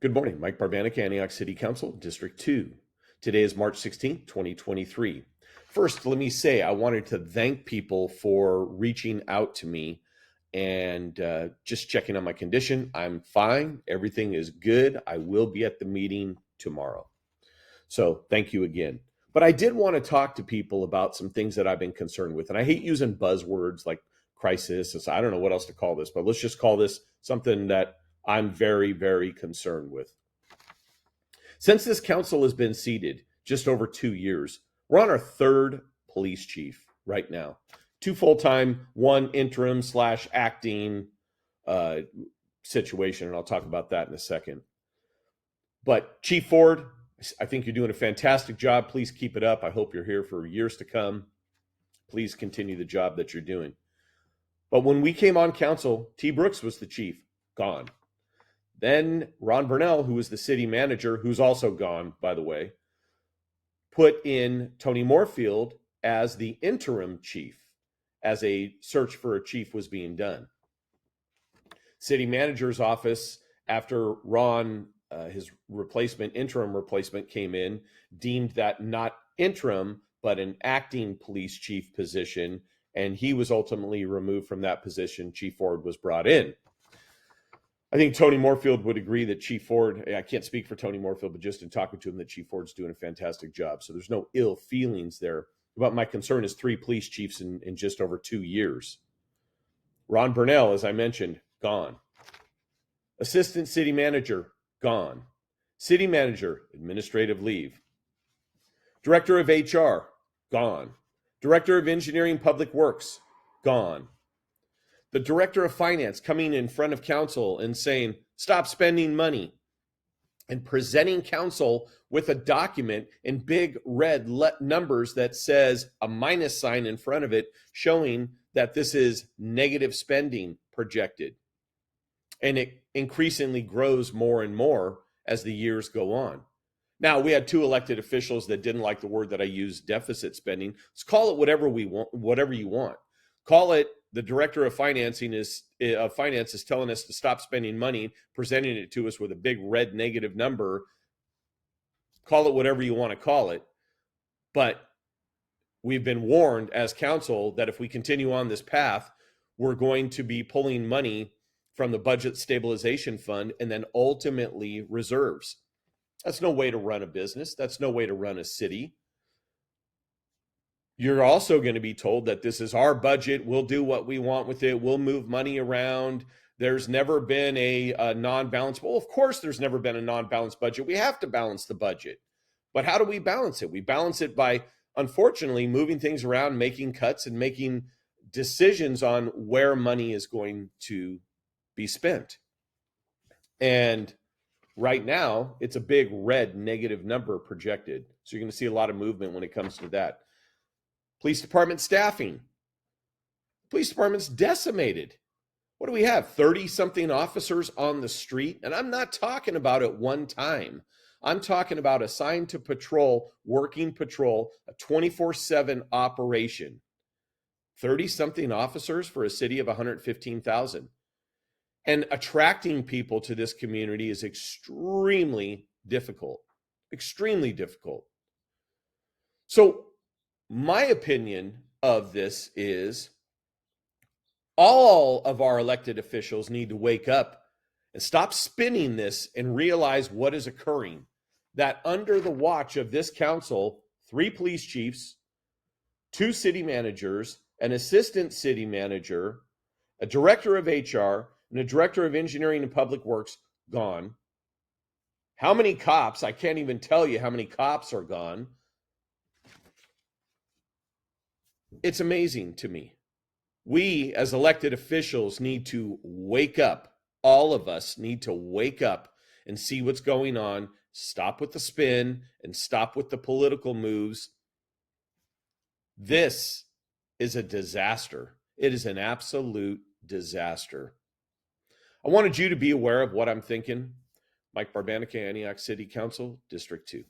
Good morning, Mike Barbanica, Antioch City Council, District 2. Today is March 16th, 2023. First, let me say I wanted to thank people for reaching out to me and just checking on my condition. I'm fine. Everything is good. I will be at the meeting tomorrow. So thank you again. But I did want to talk to people about some things that I've been concerned with. And I hate using buzzwords like crisis. I don't know what else to call this, but let's just call this something that I'm very, very concerned with. Since this council has been seated just over 2 years, we're on our third police chief right now. 2 full-time, 1 interim / acting situation, and I'll talk about that in a second. But Chief Ford, I think you're doing a fantastic job. Please keep it up. I hope you're here for years to come. Please continue the job that you're doing. But when we came on council, T. Brooks was the chief, gone. Then Ron Burnell, who was the city manager, who's also gone, by the way, put in Tony Moorfield as the interim chief, as a search for a chief was being done. City manager's office, after Ron, his interim replacement came in, deemed that not interim, but an acting police chief position, and he was ultimately removed from that position. Chief Ford was brought in. I think Tony Moorfield would agree that Chief Ford, I can't speak for Tony Moorfield, but just in talking to him, that Chief Ford's doing a fantastic job. So there's no ill feelings there. But my concern is 3 police chiefs in just over 2 years. Ron Burnell, as I mentioned, gone. Assistant city manager, gone. City manager, administrative leave. Director of HR, gone. Director of Engineering Public Works, gone. The director of finance coming in front of council and saying, stop spending money, and presenting council with a document in big red numbers that says a minus sign in front of it, showing that this is negative spending projected. And it increasingly grows more and more as the years go on. Now, we had 2 elected officials that didn't like the word that I used, deficit spending. Let's call it whatever you want. Call it the director of finance is telling us to stop spending money, presenting it to us with a big red negative number. Call it whatever you want to call it. But we've been warned as council that if we continue on this path, we're going to be pulling money from the budget stabilization fund and then ultimately reserves. That's no way to run a business. That's no way to run a city. You're also going to be told that this is our budget. We'll do what we want with it. We'll move money around. There's never been a non-balanced. Well, of course, there's never been a non-balanced budget. We have to balance the budget. But how do we balance it? We balance it by, unfortunately, moving things around, making cuts, and making decisions on where money is going to be spent. And right now, it's a big red negative number projected. So you're going to see a lot of movement when it comes to that. Police department staffing. Police department's decimated. What do we have? 30-something officers on the street? And I'm not talking about at one time. I'm talking about assigned to patrol, working patrol, a 24/7 operation. 30-something officers for a city of 115,000. And attracting people to this community is extremely difficult. Extremely difficult. So my opinion of this is all of our elected officials need to wake up and stop spinning this and realize what is occurring. That under the watch of this council, 3 police chiefs, 2 city managers, an assistant city manager, a director of HR, and a director of engineering and public works gone. How many cops? I can't even tell you how many cops are gone. It's amazing to me. We, as elected officials, need to wake up. All of us need to wake up and see what's going on, stop with the spin, and stop with the political moves. This is a disaster. It is an absolute disaster. I wanted you to be aware of what I'm thinking. Mike Barbanica, Antioch City Council, District 2.